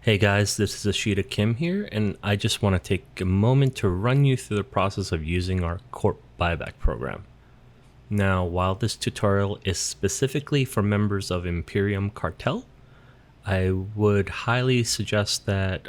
Hey guys, this is Ashita Kim here, and I just want to take a moment to run you through the process of using our Corp buyback program. Now, while this tutorial is specifically for members of Imperium Cartel, I would highly suggest that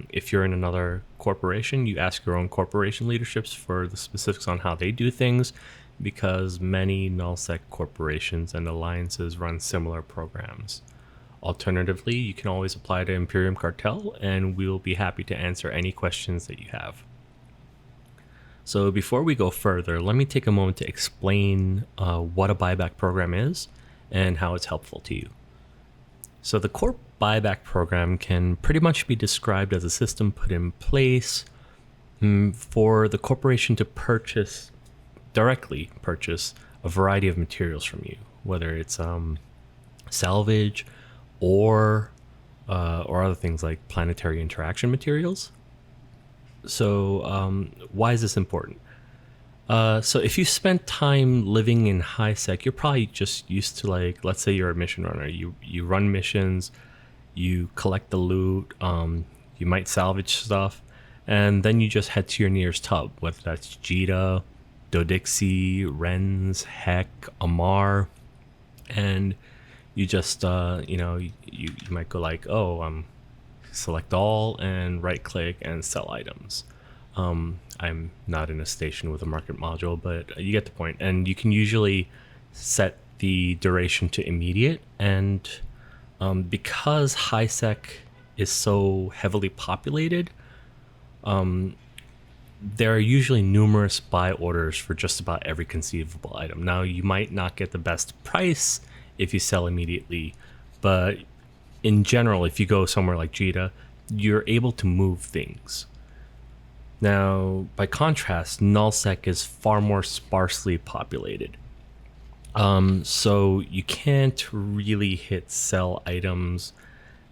if you're in another corporation, you ask your own corporation leaderships for the specifics on how they do things, because many nullsec corporations and alliances run similar programs. Alternatively, you can always apply to Imperium Cartel, and we will be happy to answer any questions that you have. So before we go further, let me take a moment to explain what a buyback program is and how it's helpful to you. So the Corp buyback program can pretty much be described as a system put in place for the corporation to directly purchase a variety of materials from you, whether it's salvage, or other things like planetary interaction materials. So why is this important? So if you spent time living in high sec, you're probably just used to, like, let's say you're a mission runner. You run missions, you collect the loot, you might salvage stuff, and then you just head to your nearest hub, whether that's Jita, Dodixie, Renz, Heck, Amar, and you just, you might go like, select all and right click and sell items. I'm not in a station with a market module, but you get the point. And you can usually set the duration to immediate. And because high sec is so heavily populated, there are usually numerous buy orders for just about every conceivable item. Now, you might not get the best price if you sell immediately, but in general, if you go somewhere like Jita, you're able to move things. Now, by contrast, nullsec is far more sparsely populated. So you can't really hit sell items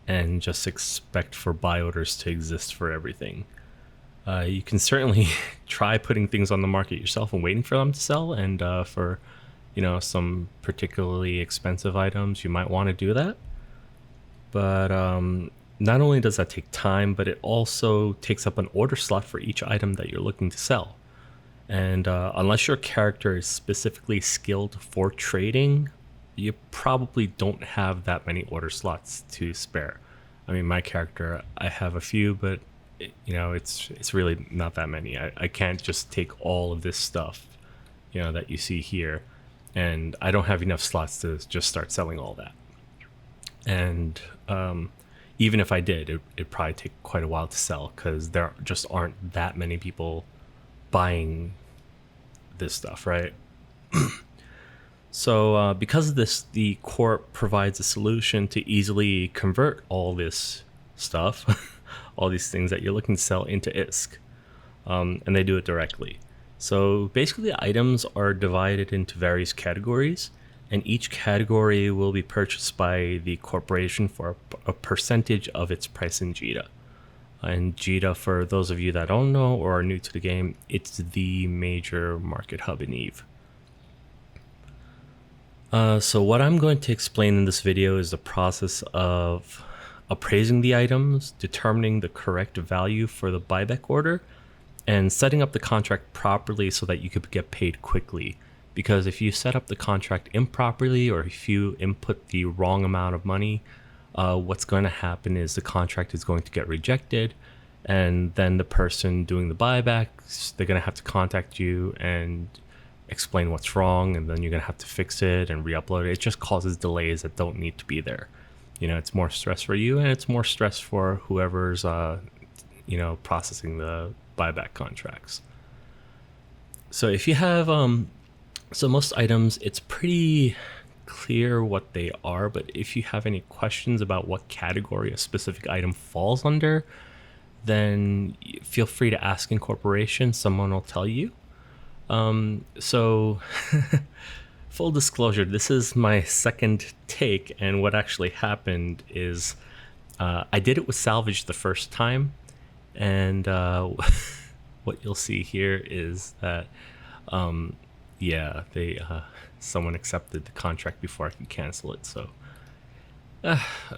and just expect for buy orders to exist for everything. You can certainly try putting things on the market yourself and waiting for them to sell, and for some particularly expensive items, you might want to do that. But not only does that take time, but it also takes up an order slot for each item that you're looking to sell. And unless your character is specifically skilled for trading, you probably don't have that many order slots to spare. I mean, my character, I have a few, but it's really not that many. I can't just take all of this stuff, that you see here, and I don't have enough slots to just start selling all that. And even if I did, it'd probably take quite a while to sell, because there just aren't that many people buying this stuff, right? So because of this, the Corp provides a solution to easily convert all this stuff, all these things that you're looking to sell, into ISK, and they do it directly. So basically, the items are divided into various categories, and each category will be purchased by the corporation for a percentage of its price in Jita. And Jita, for those of you that don't know or are new to the game, it's the major market hub in Eve. So what I'm going to explain in this video is the process of appraising the items, determining the correct value for the buyback order, and setting up the contract properly so that you could get paid quickly. Because if you set up the contract improperly, or if you input the wrong amount of money, what's going to happen is the contract is going to get rejected, and then the person doing the buybacks, they're going to have to contact you and explain what's wrong, and then you're going to have to fix it and re-upload it. It just causes delays that don't need to be there. It's more stress for you, and it's more stress for whoever's processing the buyback contracts. So if you have so most items, it's pretty clear what they are, but if you have any questions about what category a specific item falls under, then feel free to ask in corporation. Someone will tell you. So full disclosure, this is my second take, and what actually happened is I did it with salvage the first time, and what you'll see here is that someone accepted the contract before I could cancel it. So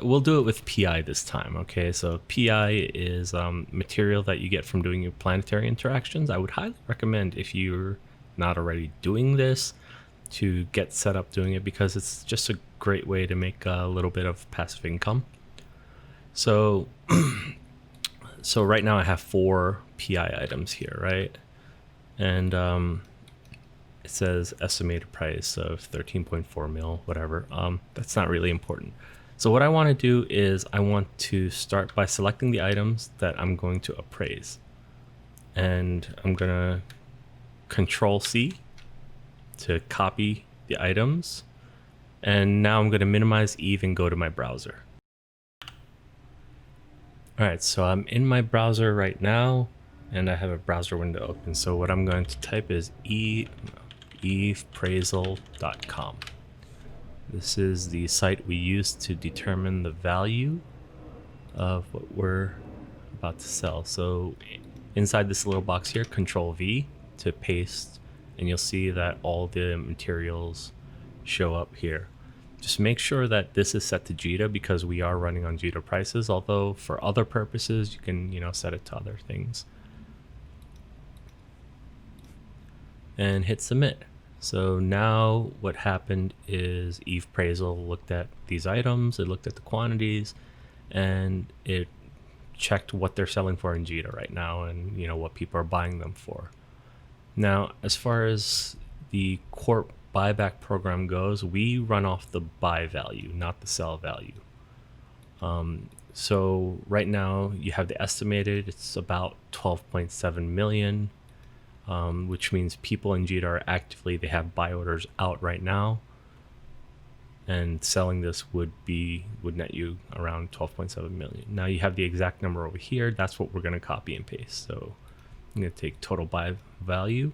We'll do it with PI this time, okay? So PI is material that you get from doing your planetary interactions. I would highly recommend, if you're not already doing this, to get set up doing it, because it's just a great way to make a little bit of passive income. So so right now I have 4 PI items here, right? And it says estimated price of 13.4 mil, whatever. That's not really important. So what I want to do is I want to start by selecting the items that I'm going to appraise. And I'm going to Control C to copy the items. And now I'm going to minimize Eve and go to my browser. All right, so I'm in my browser right now, and I have a browser window open. So what I'm going to type is Evepraisal.com. This is the site we use to determine the value of what we're about to sell. So inside this little box here, Control V to paste, and you'll see that all the materials show up here. Just make sure that this is set to JITA, because we are running on JITA prices, although for other purposes you can, set it to other things. And hit submit. So now what happened is Evepraisal looked at these items, it looked at the quantities, and it checked what they're selling for in JITA right now, and what people are buying them for. Now, as far as the corp buyback program goes, we run off the buy value, not the sell value. So right now you have the estimated, it's about 12.7 million. Which means people in JITA are actively, they have buy orders out right now, and selling this would net you around 12.7 million. Now you have the exact number over here. That's what we're going to copy and paste. So I'm going to take total buy value.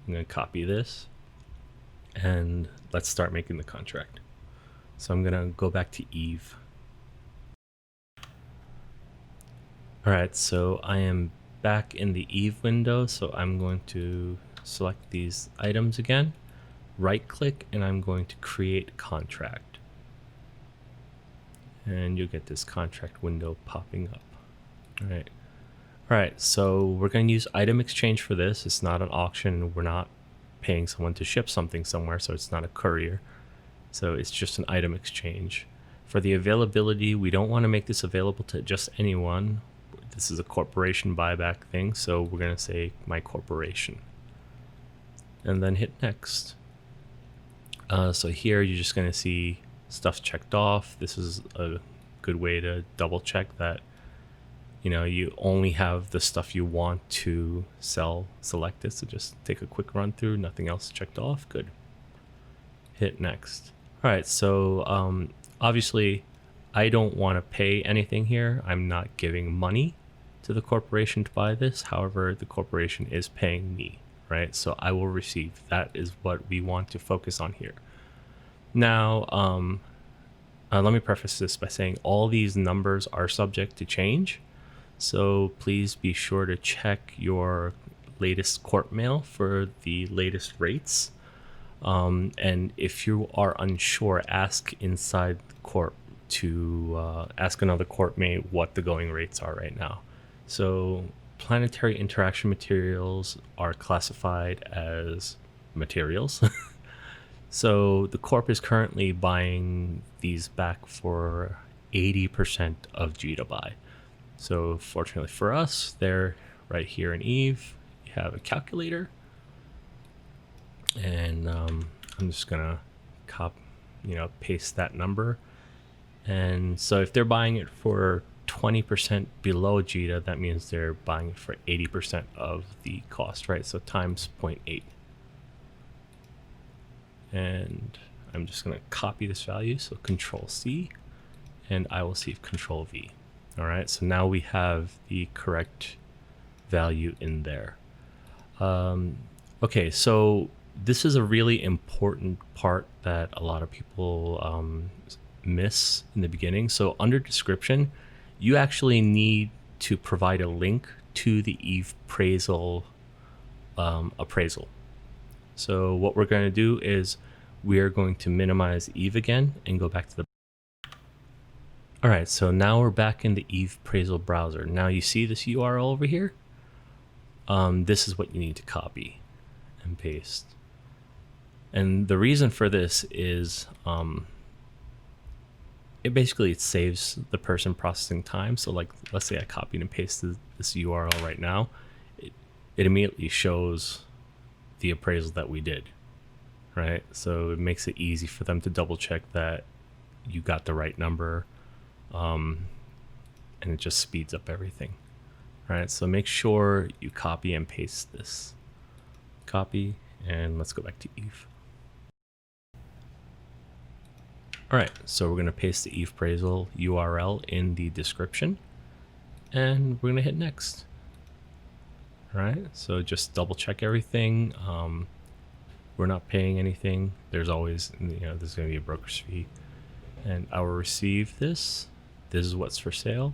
I'm going to copy this, and let's start making the contract. So I'm going to go back to Eve. All right, so I am back in the Eve window, so I'm going to select these items again, right click, and I'm going to create contract, and you'll get this contract window popping up. All right, so we're going to use item exchange for this. It's not an auction, we're not paying someone to ship something somewhere, so it's not a courier, so it's just an item exchange. For the availability, we don't want to make this available to just anyone. This is a corporation buyback thing, so we're going to say my corporation, and then hit next. So here you're just going to see stuff checked off. This is a good way to double check that you only have the stuff you want to sell selected. So just take a quick run through, nothing else checked off. Good. Hit next. All right, so obviously I don't want to pay anything here. I'm not giving money to the corporation to buy this. However, the corporation is paying me, right? So I will receive. That is what we want to focus on here. Now, let me preface this by saying all these numbers are subject to change. So please be sure to check your latest corp mail for the latest rates. And if you are unsure, ask inside the corp to ask another corp mate what the going rates are right now. So planetary interaction materials are classified as materials. So the corp is currently buying these back for 80% of JITA buy. So fortunately for us, they're right here in Eve. You have a calculator, and I'm just gonna paste that number. And so if they're buying it for 20% below JITA, that means they're buying it for 80% of the cost, right? So times 0.8. And I'm just going to copy this value. So Control C, and I will see Control V. All right, so now we have the correct value in there. Okay, so this is a really important part that a lot of people miss in the beginning. So under description, you actually need to provide a link to the Evepraisal appraisal. So what we're going to do is we are going to minimize Eve again and go back to the... All right, so now we're back in the Evepraisal browser. Now you see this URL over here? This is what you need to copy and paste. And the reason for this is it saves the person processing time. So like, let's say I copied and pasted this URL right now. It immediately shows the appraisal that we did, right? So it makes it easy for them to double check that you got the right number, and it just speeds up everything, right? So make sure you copy and paste this. Copy, and let's go back to Eve. All right, so we're gonna paste the Evepraisal URL in the description, and we're gonna hit next. All right, so just double check everything. We're not paying anything. There's always, there's gonna be a broker's fee, and I will receive this. This is what's for sale,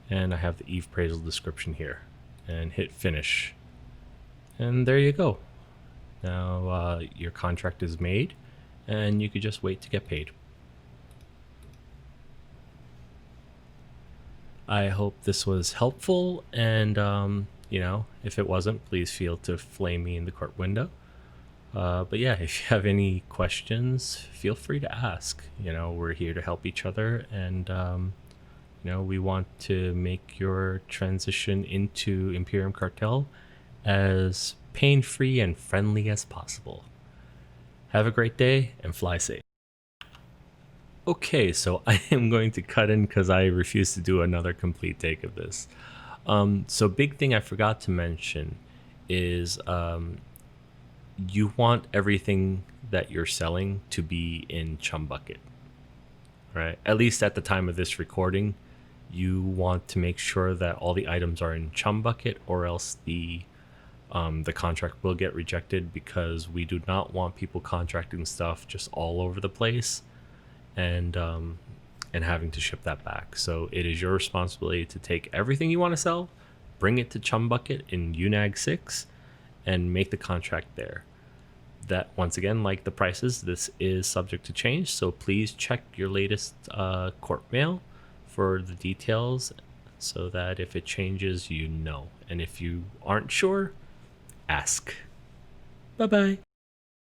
and I have the Evepraisal description here, and hit finish, and there you go. Now your contract is made, and you could just wait to get paid. I hope this was helpful, and if it wasn't, please feel to flame me in the court window. But yeah, if you have any questions, feel free to ask. We're here to help each other, and we want to make your transition into Imperium Cartel as pain-free and friendly as possible. Have a great day and fly safe. Okay, so I am going to cut in because I refuse to do another complete take of this. So big thing I forgot to mention is you want everything that you're selling to be in Chum Bucket, right? At least at the time of this recording, you want to make sure that all the items are in Chum Bucket, or else the contract will get rejected, because we do not want people contracting stuff just all over the place and having to ship that back. So it is your responsibility to take everything you want to sell, bring it to Chum Bucket in UNAG 6, and make the contract there. That, once again, like the prices, this is subject to change, so please check your latest court mail for the details, so that if it changes, and if you aren't sure, ask. Bye bye.